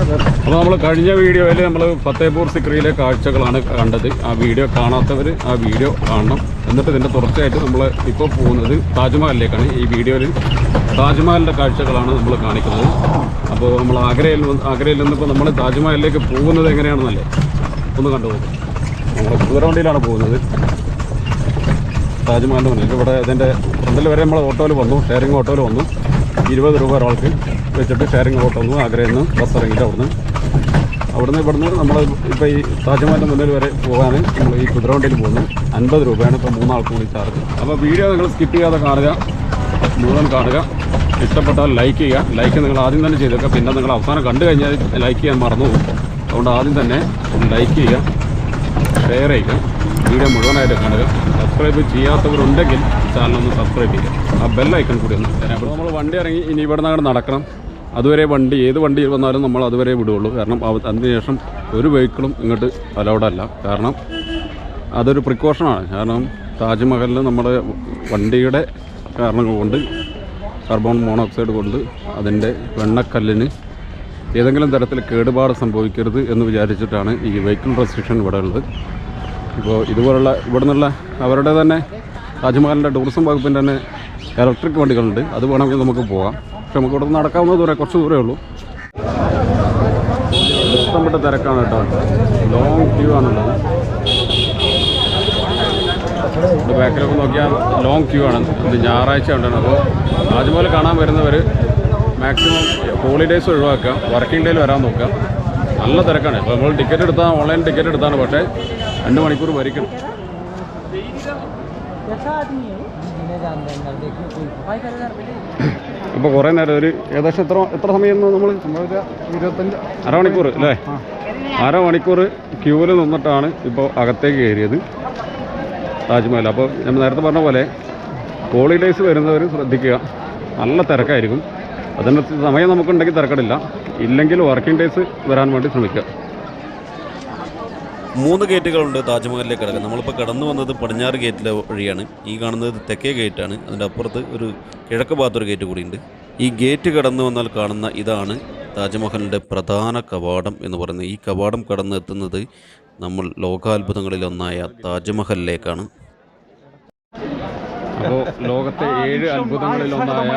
അപ്പോൾ നമ്മൾ കഴിഞ്ഞ വീഡിയോയിൽ നമ്മൾ ഫത്തേപൂർ സിക്രിയിലെ കാഴ്ചകളാണ് കണ്ടത്. ആ വീഡിയോ കാണാത്തവർ ആ വീഡിയോ കാണണം. എന്നിട്ട് ഇതിൻ്റെ തുടർച്ചയായിട്ട് നമ്മൾ ഇപ്പോൾ പോകുന്നത് താജ്മഹലിലേക്കാണ്. ഈ വീഡിയോയിൽ താജ്മഹലിൻ്റെ കാഴ്ചകളാണ് നമ്മൾ കാണിക്കുന്നത്. അപ്പോൾ നമ്മൾ ആഗ്രയിൽ നിന്നിപ്പോൾ നമ്മൾ താജ്മഹലിലേക്ക് പോകുന്നത് എങ്ങനെയാണെന്നല്ലേ ഒന്ന് കണ്ടുപോകും. നമ്മൾ കുതിരവണ്ടിയിലാണ് പോകുന്നത് താജ്മഹലിൻ്റെ മുന്നിൽ. ഇവിടെ ഇതിൻ്റെ ഫ്രണ്ടിൽ വരെ നമ്മൾ ഓട്ടോയിൽ വന്നു, ഷെയറിംഗ് ഓട്ടോയിൽ വന്നു. 20 രൂപ ഒരാൾക്ക് വെച്ചിട്ട് ഷെയറിംഗ് ഓട്ടോ വന്നു. ആഗ്രയിൽ നിന്ന് ബസ് ഇറങ്ങിയിട്ട് ഇവിടുന്ന് നമ്മൾ ഇപ്പോൾ ഈ താജ്മഹലിൻ്റെ മുന്നിൽ വരെ പോകാൻ നമ്മൾ ഈ കുതിരവണ്ടിയിൽ പോകുന്നു. 50 രൂപയാണ് ഇപ്പോൾ 3 ആൾക്ക് കൂടി ചാർജ്. അപ്പോൾ വീഡിയോ നിങ്ങൾ സ്കിപ്പ് ചെയ്യാതെ കാണുക, മുഴുവൻ കാണുക. ഇഷ്ടപ്പെട്ടാൽ ലൈക്ക് ചെയ്യുക. ലൈക്ക് നിങ്ങൾ ആദ്യം തന്നെ ചെയ്തേക്കുക. പിന്നെ നിങ്ങൾ അവസാനം കണ്ടു കഴിഞ്ഞാൽ ലൈക്ക് ചെയ്യാൻ മറന്നു പോകും. അതുകൊണ്ട് ആദ്യം തന്നെ ലൈക്ക് ചെയ്യുക, ഷെയർ ചെയ്യുക, വീഡിയോ മുഴുവനായിട്ട് കാണുക. സബ്സ്ക്രൈബ് ചെയ്യാത്തവരുണ്ടെങ്കിൽ ചാനലൊന്ന് സബ്സ്ക്രൈബ് ചെയ്യുക. ആ ബെല്ലൈക്കൺ കൂടി ഒന്ന്. അപ്പോൾ നമ്മൾ വണ്ടി ഇറങ്ങി ഇനി ഇവിടെ നിന്ന് നടക്കണം. അതുവരെ ഏത് വണ്ടി വന്നാലും നമ്മൾ അതുവരെ വിടുകയുള്ളൂ. കാരണം അതിനുശേഷം ഒരു വെഹിക്കിളും ഇങ്ങോട്ട് അലൗഡല്ല. കാരണം അതൊരു പ്രിക്കോഷനാണ്. കാരണം താജ്മഹലിൽ നമ്മുടെ വണ്ടിയുടെ കാരണങ്ങൾ കൊണ്ട് കാർബൺ മോണോക്സൈഡ് കൊണ്ട് അതിൻ്റെ വെണ്ണക്കല്ലിന് ഏതെങ്കിലും തരത്തിൽ കേടുപാട് സംഭവിക്കരുത് എന്ന് വിചാരിച്ചിട്ടാണ് ഈ വെഹിക്കിൾ റെസ്ട്രിക്ഷൻ ഇവിടെ ഉള്ളത്. ഇപ്പോൾ ഇതുപോലുള്ള ഇവിടെ നിന്നുള്ള അവരുടെ തന്നെ താജ്മഹലിൻ്റെ ടൂറിസം വകുപ്പിൻ്റെ തന്നെ ഇലക്ട്രിക് വണ്ടികളുണ്ട്. അത് വേണമെങ്കിൽ നമുക്ക് പോകാം. പക്ഷെ നമുക്ക് ഇവിടെ നടക്കാവുന്ന ദൂരം കുറച്ച് ദൂരമേ ഉള്ളൂ. ഇഷ്ടപ്പെട്ട തിരക്കാണ് കേട്ടോ. ലോങ് ക്യൂ ആണുള്ളത്. ബാക്കിലൊക്കെ നോക്കിയാൽ ലോങ് ക്യൂ ആണ്. ഇത് ഞായറാഴ്ച ഉണ്ടാണ്. അപ്പോൾ താജ്മഹൽ കാണാൻ വരുന്നവർ മാക്സിമം ഹോളിഡേയ്സ് ഒഴിവാക്കുക, വർക്കിംഗ് ഡേയിൽ വരാൻ നോക്കുക. നല്ല തിരക്കാണ്. ഇപ്പോൾ നമ്മൾ ടിക്കറ്റ് എടുത്താൽ ഓൺലൈൻ ടിക്കറ്റ് എടുത്താണ്. പക്ഷേ 2 മണിക്കൂർ വരിക്കണം. ഇപ്പോൾ കുറേ നേരം ഏകദേശം എത്ര സമയം നമ്മൾ 25 അരമണിക്കൂർ അല്ലേ? അരമണിക്കൂർ ക്യൂവിൽ നിന്നിട്ടാണ് ഇപ്പോൾ അകത്തേക്ക് കയറിയത് താജ്മഹൽ. അപ്പോൾ നമ്മൾ നേരത്തെ പറഞ്ഞ പോലെ ഹോളിഡേയ്സ് വരുന്നവർ ശ്രദ്ധിക്കുക. നല്ല തിരക്കായിരിക്കും. അതിൻ്റെ സമയം നമുക്കുണ്ടെങ്കിൽ തിരക്കടില്ല, ഇല്ലെങ്കിൽ വർക്കിംഗ് ഡേയ്സ് വരാൻ വേണ്ടി ശ്രമിക്കുക. 3 ഗേറ്റുകളുണ്ട് താജ്മഹലിലേക്ക് കിടക്കുന്നത്. നമ്മളിപ്പോൾ കടന്നു വന്നത് പടിഞ്ഞാറ് ഗേറ്റിലെ വഴിയാണ്. ഈ കാണുന്നത് തെക്കേ ഗേറ്റാണ്. അതിൻ്റെ അപ്പുറത്ത് ഒരു കിഴക്ക് ഭാഗത്തൊരു ഗേറ്റ് കൂടിയുണ്ട്. ഈ ഗേറ്റ് കടന്നു വന്നാൽ കാണുന്ന ഇതാണ് താജ്മഹലിൻ്റെ പ്രധാന കവാടം എന്ന് പറയുന്നത്. ഈ കവാടം കടന്നെത്തുന്നത് നമ്മൾ ലോകാത്ഭുതങ്ങളിലൊന്നായ താജ്മഹലിലേക്കാണ്. അപ്പോൾ ലോകത്തെ 7 അത്ഭുതങ്ങളിലൊന്നായ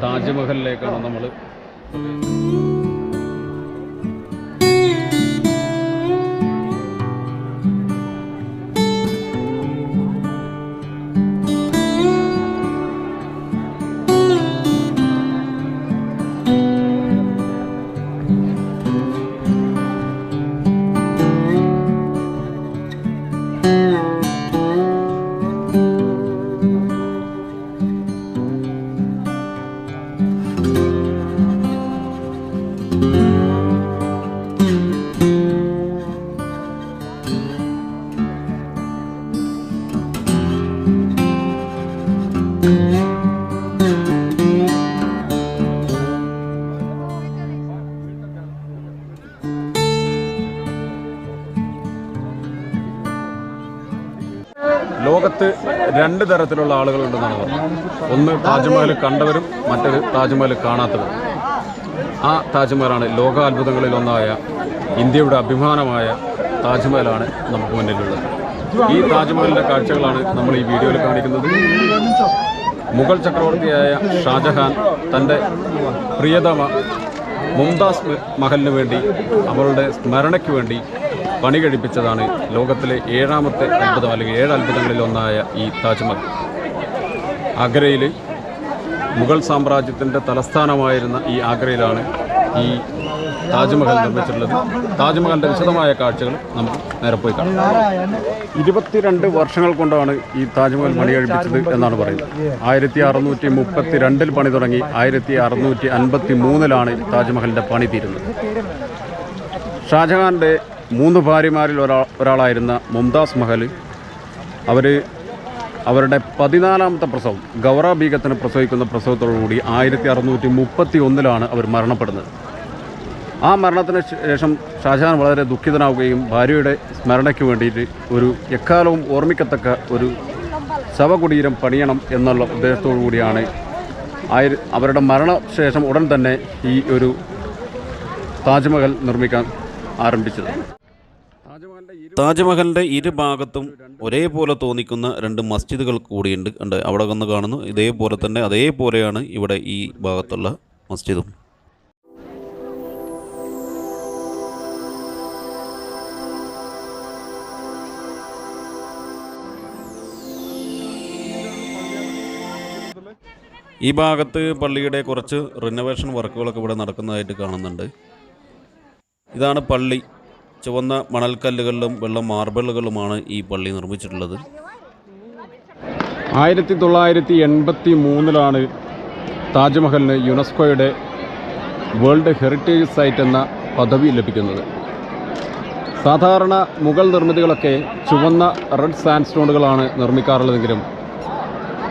താജ്മഹലിലേക്കാണ് നമ്മൾ. ലോകത്ത് 2 തരത്തിലുള്ള ആളുകളുണ്ടെന്നാണ് പറഞ്ഞത്. ഒന്ന് താജ്മഹൽ കണ്ടവരും മറ്റൊരു താജ്മഹൽ കാണാത്തവരും. ആ താജ്മഹലാണ് ലോകാത്ഭുതങ്ങളിലൊന്നായ ഇന്ത്യയുടെ അഭിമാനമായ താജ്മഹലാണ് നമുക്ക് മുന്നിലുള്ളത്. ഈ താജ്മഹലിൻ്റെ കാഴ്ചകളാണ് നമ്മൾ ഈ വീഡിയോയിൽ കാണിക്കുന്നത്. മുഗൾ ചക്രവർത്തിയായ ഷാജഹാൻ തൻ്റെ പ്രിയതമ മുംതാസ് മഹലിന് വേണ്ടി അവളുടെ സ്മരണയ്ക്ക് വേണ്ടി പണി കഴിപ്പിച്ചതാണ് ലോകത്തിലെ 7ാമത്തെ അത്ഭുതം, അല്ലെങ്കിൽ 7 അത്ഭുതങ്ങളിലൊന്നായ ഈ താജ്മഹൽ. ആഗ്രയിൽ മുഗൾ സാമ്രാജ്യത്തിൻ്റെ തലസ്ഥാനമായിരുന്ന ഈ ആഗ്രയിലാണ് ഈ താജ്മഹൽ നിർമ്മിച്ചിട്ടുള്ളത്. താജ്മഹലിൻ്റെ വിശദമായ കാഴ്ചകൾ നമുക്ക് നേരെ പോയി കാണാം. 22 വർഷങ്ങൾ കൊണ്ടാണ് ഈ താജ്മഹൽ പണി കഴിപ്പിച്ചത് എന്നാണ് പറയുന്നത്. 1632 പണി തുടങ്ങി 1653 താജ്മഹലിൻ്റെ പണി തീരുന്നത്. ഷാജഹാൻ്റെ 3 ഭാര്യമാരിൽ ഒരാളായിരുന്ന മുംതാസ് മഹൽ അവരുടെ 14ാമത്തെ പ്രസവം ഗൗറ ബീഗത്തിന് പ്രസവിക്കുന്ന പ്രസവത്തോടുകൂടി 1631 അവർ മരണപ്പെടുന്നത്. ആ മരണത്തിന് ശേഷം ഷാജഹാൻ വളരെ ദുഃഖിതനാവുകയും ഭാര്യയുടെ സ്മരണയ്ക്ക് വേണ്ടിയിട്ട് ഒരു എക്കാലവും ഓർമ്മിക്കത്തക്ക ഒരു ശവകുടീരം പണിയണം എന്നുള്ള ഉദ്ദേശത്തോടു കൂടിയാണ് അവരുടെ മരണശേഷം ഉടൻ തന്നെ ഈ ഒരു താജ്മഹൽ നിർമ്മിക്കാൻ ആരംഭിച്ചത്. താജ്മഹലിൻ്റെ ഇരുഭാഗത്തും ഒരേപോലെ തോന്നിക്കുന്ന 2 മസ്ജിദുകൾ കൂടിയുണ്ട്. ഉണ്ട് അവിടെ വന്ന് കാണുന്നു. ഇതേപോലെ തന്നെ അതേപോലെയാണ് ഇവിടെ ഈ ഭാഗത്തുള്ള മസ്ജിദും. ഈ ഭാഗത്ത് പള്ളിയുടെ കുറച്ച് റിനോവേഷൻ വർക്കുകളൊക്കെ ഇവിടെ നടക്കുന്നതായിട്ട് കാണുന്നുണ്ട്. ഇതാണ് പള്ളി. ചുവന്ന മണൽക്കല്ലുകളിലും വെള്ള മാർബിളുകളുമാണ് ഈ പള്ളി നിർമ്മിച്ചിട്ടുള്ളത്. 1983 താജ്മഹലിന് യുനെസ്കോയുടെ വേൾഡ് ഹെറിറ്റേജ് സൈറ്റ് എന്ന പദവി ലഭിക്കുന്നത്. സാധാരണ മുഗൾ നിർമ്മിതികളൊക്കെ ചുവന്ന റെഡ് സാൻഡ്സ്റ്റോണുകളാണ് നിർമ്മിക്കാറുള്ളതെങ്കിലും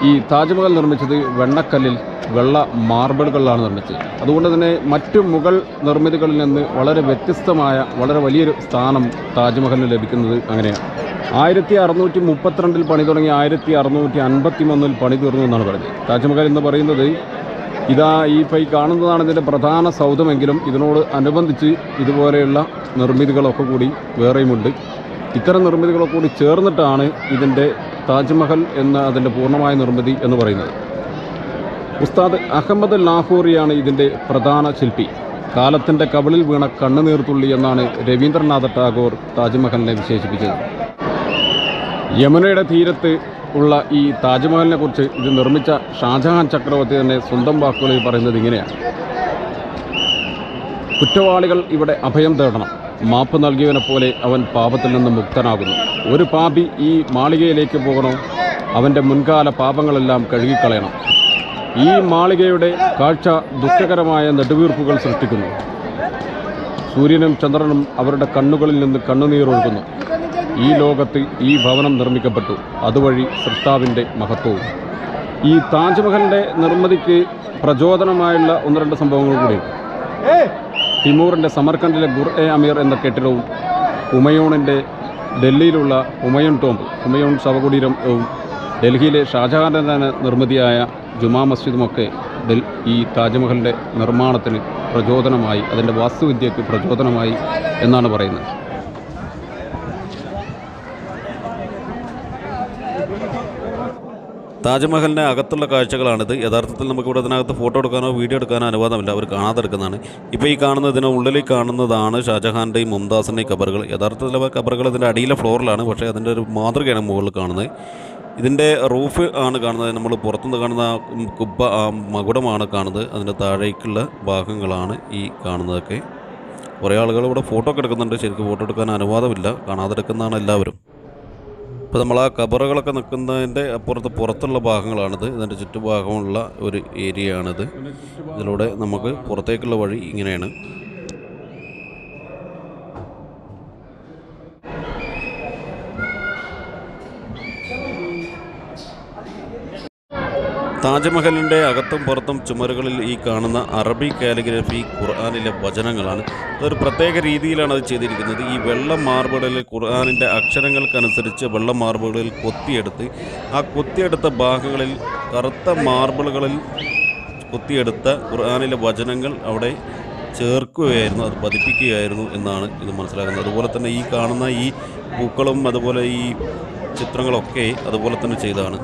ഈ താജ്മഹൽ നിർമ്മിച്ചത് വെണ്ണക്കല്ലിൽ വെള്ള മാർബിളുകളിലാണ് നിർമ്മിച്ചത്. അതുകൊണ്ട് തന്നെ മറ്റു മുഗൾ നിർമ്മിതികളിൽ നിന്ന് വളരെ വ്യത്യസ്തമായ വളരെ വലിയൊരു സ്ഥാനം താജ്മഹലിന് ലഭിക്കുന്നത് അങ്ങനെയാണ്. 1632 പണി തുടങ്ങി 1651 പണി തീർന്നു എന്നാണ് പറയുന്നത്. താജ്മഹൽ എന്ന് പറയുന്നത് ഇതാ ഈ കാണുന്നതാണ് ഇതിൻ്റെ പ്രധാന സൗധമെങ്കിലും ഇതിനോട് അനുബന്ധിച്ച് ഇതുപോലെയുള്ള നിർമ്മിതികളൊക്കെ കൂടി വേറെയുമുണ്ട്. ഇത്തരം നിർമ്മിതികളൊക്കെ കൂടി ചേർന്നിട്ടാണ് ഇതിൻ്റെ താജ്മഹൽ എന്ന അതിൻ്റെ പൂർണ്ണമായ നിർമ്മിതി എന്ന് പറയുന്നത്. ഉസ്താദ് അഹമ്മദ് ലാഹോറിയാണ് ഇതിൻ്റെ പ്രധാന ശില്പി. കാലത്തിൻ്റെ കവിളിൽ വീണ കണ്ണുനീർത്തുള്ളി എന്നാണ് രവീന്ദ്രനാഥ ടാഗോർ താജ്മഹലിനെ വിശേഷിപ്പിച്ചത്. യമുനയുടെ തീരത്ത് ഉള്ള ഈ താജ്മഹലിനെ കുറിച്ച് ഇത് നിർമ്മിച്ച ഷാജഹാൻ ചക്രവർത്തി തന്നെ സ്വന്തം വാക്കുകളിൽ പറയുന്നത് ഇങ്ങനെയാണ്: കുറ്റവാളികൾ ഇവിടെ അഭയം തേടണം. മാപ്പ് നൽകിയവനെ പോലെ അവൻ പാപത്തിൽ നിന്ന് മുക്തനാകുന്നു. ഒരു പാപി ഈ മാളികയിലേക്ക് പോകണോ, അവൻ്റെ മുൻകാല പാപങ്ങളെല്ലാം കഴുകിക്കളയണം. ഈ മാളികയുടെ കാഴ്ച ദുഃഖകരമായ നെടുവീർപ്പുകൾ സൃഷ്ടിക്കുന്നു. സൂര്യനും ചന്ദ്രനും അവരുടെ കണ്ണുകളിൽ നിന്ന് കണ്ണുനീരൊഴുകുന്നു. ഈ ലോകത്ത് ഈ ഭവനം നിർമ്മിക്കപ്പെട്ടു, അതുവഴി സൃഷ്ടാവിൻ്റെ മഹത്വവും. ഈ താജ്മഹലിൻ്റെ നിർമ്മിതിക്ക് പ്രചോദനമായുള്ള 1-2 സംഭവങ്ങൾ കൂടിയുണ്ട്. തിമൂറിൻ്റെ സമർക്കണ്ടിലെ ഗുർ-എ-അമീർ എന്ന കെട്ടിടവും ഹുമയൂണിൻ്റെ ഡൽഹിയിലുള്ള ഹുമയൂൺ ടോംബ്, ഹുമയൂൺ ശവകുടീരവും ഡൽഹിയിലെ ഷാജഹാൻ്റെ തന്നെ നിർമ്മിതിയായ ജുമാ മസ്ജിദുമൊക്കെ ഈ താജ്മഹലിൻ്റെ നിർമ്മാണത്തിന് പ്രചോദനമായി, അതിൻ്റെ വാസ്തുവിദ്യയ്ക്ക് പ്രചോദനമായി എന്നാണ് പറയുന്നത്. താജ്മഹലിൻ്റെ അകത്തുള്ള കാഴ്ചകളാണിത്. യഥാർത്ഥത്തിൽ നമുക്കിവിടെ ഇതിനകത്ത് ഫോട്ടോ എടുക്കാനോ വീഡിയോ എടുക്കാനോ അനുവാദമില്ല, അവർ കാണാതെടുക്കുന്നതാണ്. ഇപ്പോൾ ഈ കാണുന്നതിന് ഉള്ളിൽ കാണുന്നതാണ് ഷാജഹാൻ്റെയും മുംതാസിൻ്റെയും കബറുകൾ. യഥാർത്ഥത്തിൽ കബറുകൾ ഇതിൻ്റെ അടിയിലെ ഫ്ലോറിലാണ്, പക്ഷേ അതിൻ്റെ ഒരു മാതൃകയാണ് മുകളിൽ കാണുന്നത്. ഇതിൻ്റെ റൂഫ് ആണ് കാണുന്നത്. നമ്മൾ പുറത്തുനിന്ന് കാണുന്ന കുബ്ബ മകുടമാണ് കാണുന്നത്. അതിൻ്റെ താഴേക്കുള്ള ഭാഗങ്ങളാണ് ഈ കാണുന്നതൊക്കെ. കുറേ ആളുകൾ ഇവിടെ ഫോട്ടോ ഒക്കെ എടുക്കുന്നുണ്ട്. ശരിക്കും ഫോട്ടോ എടുക്കാൻ അനുവാദമില്ല, കാണാതെടുക്കുന്നതാണ് എല്ലാവരും. ഇപ്പോൾ നമ്മൾ ആ കബറുകളൊക്കെ നിൽക്കുന്നതിൻ്റെ പുറത്തുള്ള ഭാഗങ്ങളാണിത്. ഇതിൻ്റെ ചുറ്റുഭാഗമുള്ള ഒരു ഏരിയ ആണിത്. ഇതിലൂടെ നമുക്ക് പുറത്തേക്കുള്ള വഴി ഇങ്ങനെയാണ്. താജ്മഹലിൻ്റെ അകത്തും പുറത്തും ചുമരുകളിൽ ഈ കാണുന്ന അറബി കാലിഗ്രഫി ഖുർആനിലെ വചനങ്ങളാണ്. അതൊരു പ്രത്യേക രീതിയിലാണ് അത് ചെയ്തിരിക്കുന്നത്. ഈ വെള്ള മാർബിളിൽ ഖുർആനിൻ്റെ അക്ഷരങ്ങൾക്കനുസരിച്ച് വെള്ള മാർബിളുകളിൽ കൊത്തിയെടുത്ത് ആ കൊത്തിയെടുത്ത ഭാഗങ്ങളിൽ കറുത്ത മാർബിളുകളിൽ കൊത്തിയെടുത്ത ഖുർആനിലെ വചനങ്ങൾ അവിടെ ചേർക്കുകയായിരുന്നു, അത് പതിപ്പിക്കുകയായിരുന്നു എന്നാണ് ഇത് മനസ്സിലാക്കുന്നത്. അതുപോലെ തന്നെ ഈ കാണുന്ന ഈ പൂക്കളും അതുപോലെ ഈ ചിത്രങ്ങളൊക്കെ അതുപോലെ തന്നെ ചെയ്തതാണ്.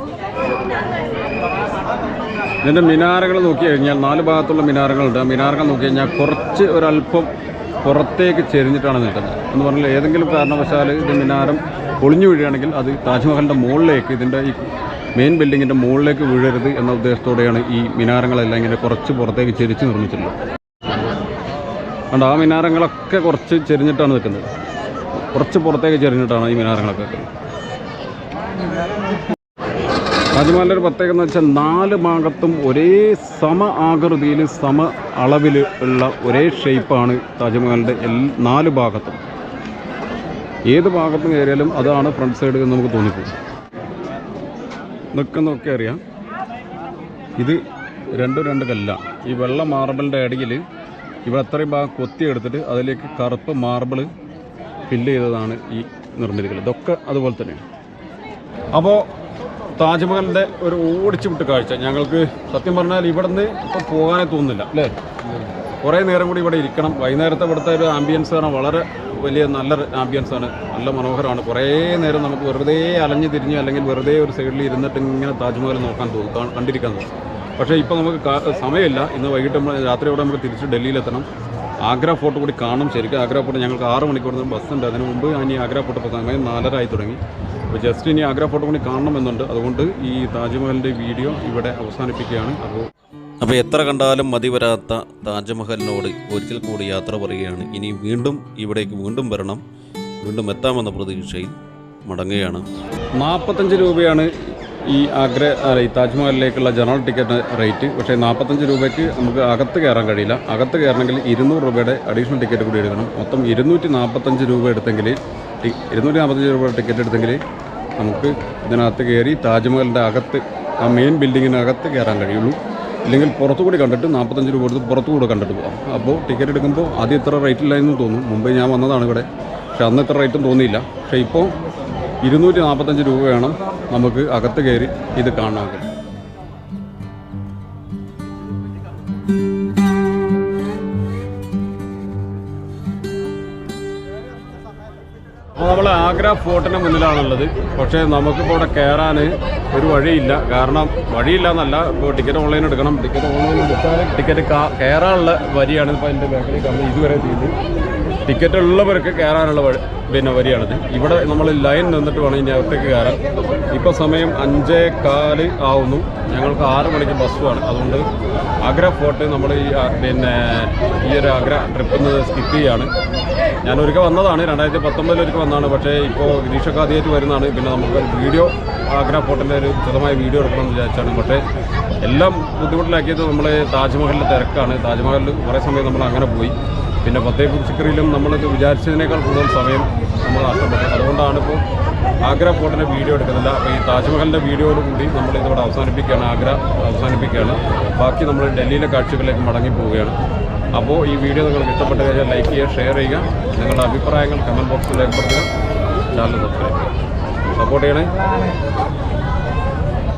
ഇതിൻ്റെ മിനാരകൾ നോക്കി കഴിഞ്ഞാൽ 4 ഭാഗത്തുള്ള മിനാരങ്ങളുണ്ട്. ആ മിനാരങ്ങൾ നോക്കി കഴിഞ്ഞാൽ കുറച്ച് ഒരല്പം പുറത്തേക്ക് ചെരിഞ്ഞിട്ടാണ് നിൽക്കുന്നത്. എന്ന് പറഞ്ഞാൽ ഏതെങ്കിലും കാരണവശാൽ ഇത് മിനാരം പൊളിഞ്ഞു വീഴുകയാണെങ്കിൽ അത് താജ്മഹലിൻ്റെ മുകളിലേക്ക്, ഇതിൻ്റെ ഈ മെയിൻ ബിൽഡിങ്ങിൻ്റെ മുകളിലേക്ക് വീഴരുത് എന്ന ഉദ്ദേശത്തോടെയാണ് ഈ മിനാരങ്ങളെല്ലാം ഇങ്ങനെ കുറച്ച് പുറത്തേക്ക് ചെരിച്ച് നിർമ്മിച്ചിട്ടുള്ളത്. അതുകൊണ്ട് ആ മിനാരങ്ങളൊക്കെ കുറച്ച് ചെരിഞ്ഞിട്ടാണ് നിൽക്കുന്നത്. കുറച്ച് പുറത്തേക്ക് ചെരിഞ്ഞിട്ടാണ് ഈ മിനാരങ്ങളൊക്കെ നിൽക്കുന്നത്. താജ്മഹലിൻ്റെ ഒരു പ്രത്യേകത എന്ന് വെച്ചാൽ 4 ഭാഗത്തും ഒരേ സമ ആകൃതിയിൽ സമ അളവിൽ ഉള്ള ഒരേ ഷേപ്പാണ് താജ്മഹലിൻ്റെ 4 ഭാഗത്തും. ഏത് ഭാഗത്തും കയറിയാലും അതാണ് ഫ്രണ്ട് സൈഡ് എന്ന് നമുക്ക് തോന്നിപ്പോകും. നിൽക്കുന്നതൊക്കെ അറിയാം. ഇത് 2 കല്ലാണ്. ഈ വെള്ള മാർബിളിൻ്റെ അടിയിൽ ഇവിടെ അത്രയും ഭാഗം കൊത്തിയെടുത്തിട്ട് അതിലേക്ക് കറുപ്പ് മാർബിൾ ഫില്ല് ചെയ്തതാണ് ഈ നിർമ്മിതികൾ. ഇതൊക്കെ അതുപോലെ തന്നെയാണ്. അപ്പോൾ താജ്മഹലിൻ്റെ ഒരു ഓടിച്ചു വിട്ട് കാഴ്ച ഞങ്ങൾക്ക് സത്യം പറഞ്ഞാൽ ഇവിടെ നിന്ന് ഇപ്പോൾ പോകാനേ തോന്നുന്നില്ല അല്ലേ? കുറേ നേരം കൂടി ഇവിടെ ഇരിക്കണം. വൈകുന്നേരത്തെ ഇവിടുത്തെ ഒരു ആംബിയൻസ് ആണ് വളരെ വലിയ നല്ലൊരു ആംബിയൻസ് ആണ്, നല്ല മനോഹരമാണ്. കുറേ നേരം നമുക്ക് വെറുതെ അലഞ്ഞു തിരിഞ്ഞ് അല്ലെങ്കിൽ വെറുതെ ഒരു സൈഡിൽ ഇരുന്നിട്ട് ഇങ്ങനെ താജ്മഹൽ നോക്കാൻ തോന്നും, കണ്ടിരിക്കാൻ തോന്നും. പക്ഷേ ഇപ്പോൾ നമുക്ക് സമയമില്ല. ഇന്ന് വൈകിട്ട് നമ്മൾ രാത്രിയോടെ നമുക്ക് തിരിച്ച് ഡൽഹിയിലെത്തണം. ആഗ്ര ഫോർട്ട് കൂടി കാണും. ശരിക്കും ആഗ്ര ഫോർട്ട് ഞങ്ങൾക്ക് 6 മണിക്കൂർ ബസ്സുണ്ട്. അതിന് മുമ്പ് ഇനി ആഗ്ര ഫോർട്ട് ഇപ്പോൾ സമയം 4:30 ആയി തുടങ്ങി. അപ്പോൾ ജസ്റ്റ് ഇനി ആഗ്ര ഫോർട്ട് കൂടി കാണണമെന്നുണ്ട്. അതുകൊണ്ട് ഈ താജ്മഹലിൻ്റെ വീഡിയോ ഇവിടെ അവസാനിപ്പിക്കുകയാണ്. അപ്പോൾ എത്ര കണ്ടാലും മതി വരാത്ത താജ്മഹലിനോട് ഒരിക്കൽ കൂടി യാത്ര പറയുകയാണ്. ഇനി വീണ്ടും ഇവിടേക്ക് വീണ്ടും വരണം, വീണ്ടും എത്താമെന്ന പ്രതീക്ഷയിൽ മടങ്ങുകയാണ്. 45 രൂപയാണ് ഈ താജ്മഹലിലേക്കുള്ള ജനറൽ ടിക്കറ്റ് റേറ്റ്. പക്ഷേ 45 രൂപയ്ക്ക് നമുക്ക് അകത്ത് കയറാൻ കഴിയില്ല. അകത്ത് കയറണമെങ്കിൽ 200 രൂപയുടെ അഡീഷണൽ ടിക്കറ്റ് കൂടി എടുക്കണം. മൊത്തം 245 രൂപ എടുത്തെങ്കിൽ 245 രൂപയുടെ ടിക്കറ്റ് എടുത്തെങ്കിൽ നമുക്ക് ഇതിനകത്ത് കയറി താജ്മഹലിൻ്റെ അകത്ത് ആ മെയിൻ ബിൽഡിങ്ങിനകത്ത് കയറാൻ കഴിയുള്ളൂ. ഇല്ലെങ്കിൽ പുറത്തുകൂടി കണ്ടിട്ട് 45 രൂപ കൊടുത്ത് പുറത്തുകൂടെ കണ്ടിട്ട് പോകാം. അപ്പോൾ ടിക്കറ്റ് എടുക്കുമ്പോൾ ആദ്യം ഇത്ര റേറ്റില്ലായെന്ന് തോന്നും. മുമ്പേ ഞാൻ വന്നതാണ് ഇവിടെ, പക്ഷെ അന്ന് ഇത്ര റേറ്റും തോന്നിയില്ല. പക്ഷേ ഇപ്പോൾ 245 രൂപ വേണം നമുക്ക് അകത്ത് കയറി ഇത് കാണാൻ. അപ്പോൾ നമ്മൾ ആഗ്ര ഫോർട്ടിന് മുന്നിലാണുള്ളത്. പക്ഷേ നമുക്കിപ്പോൾ ഇവിടെ കയറാൻ ഒരു വഴിയില്ല. കാരണം വഴിയില്ല എന്നല്ല, ഇപ്പോൾ ടിക്കറ്റ് ഓൺലൈൻ എടുക്കണം. ടിക്കറ്റ് ഓൺലൈൻ എടുത്താൽ ടിക്കറ്റ് കയറാനുള്ള വരിയാണ് ഇപ്പോൾ എൻ്റെ ബാക്കിൽ കാണുന്നത്. ഇതുവരെ തീർന്നു. ടിക്കറ്റ് ഉള്ളവർക്ക് കയറാനുള്ള വരിയാണിത്. ഇവിടെ നമ്മൾ ലൈൻ നിന്നിട്ട് വേണം ഇനി അകത്തേക്ക് കയറാൻ. ഇപ്പോൾ സമയം 5:15 ആവുന്നു. ഞങ്ങൾക്ക് 6 മണിക്ക് ബസ്സുമാണ്. അതുകൊണ്ട് ആഗ്ര ഫോർട്ട് നമ്മൾ ഈ ഒരു ആഗ്ര ട്രിപ്പിൽ നിന്ന് സ്കിപ്പ് ചെയ്യുകയാണ്. ഞാനൊരിക്കൽ വന്നതാണ്, 2019 ഒരിക്കൽ വന്നതാണ്. പക്ഷേ ഇപ്പോൾ ഗിരീഷൊക്കെ ആദ്യമായിട്ട് വരുന്നതാണ്. പിന്നെ നമുക്ക് വീഡിയോ ആഗ്ര ഫോർട്ടിൻ്റെ ഒരു വിശദമായ വീഡിയോ എടുക്കണമെന്ന് വിചാരിച്ചാണ്. പക്ഷേ എല്ലാം ബുദ്ധിമുട്ടിലാക്കിയത് നമ്മൾ താജ്മഹലിൻ്റെ തിരക്കാണ്. താജ്മഹലിൽ കുറേ സമയം നമ്മൾ അങ്ങനെ പോയി. പിന്നെ ഫത്തേപൂർ സിക്രിയിലും നമ്മൾ വിചാരിച്ചതിനേക്കാൾ കൂടുതൽ സമയം നമ്മൾ നഷ്ടപ്പെട്ടു. അതുകൊണ്ടാണ് ഇപ്പോൾ ആഗ്ര ഫോർട്ടിൻ്റെ വീഡിയോ എടുക്കുന്നില്ല. അപ്പോൾ ഈ താജ്മഹലിൻ്റെ വീഡിയോയോട് കൂടി നമ്മൾ ഇതോടെ അവസാനിപ്പിക്കുകയാണ്. ആഗ്ര അവസാനിപ്പിക്കുകയാണ്. ബാക്കി നമ്മൾ ഡൽഹിയിലെ കാഴ്ചകളിലേക്ക് മടങ്ങി പോവുകയാണ്. അപ്പോൾ ഈ വീഡിയോ നിങ്ങൾക്ക് ഇഷ്ടപ്പെട്ട് കഴിഞ്ഞാൽ ലൈക്ക് ചെയ്യുക, ഷെയർ ചെയ്യുക, നിങ്ങളുടെ അഭിപ്രായങ്ങൾ കമൻറ്റ് ബോക്സിൽ രേഖപ്പെടുത്തുക, ചാനൽ സബ്സ്ക്രൈബ് ചെയ്യുക, സപ്പോർട്ട് ചെയ്യണേ.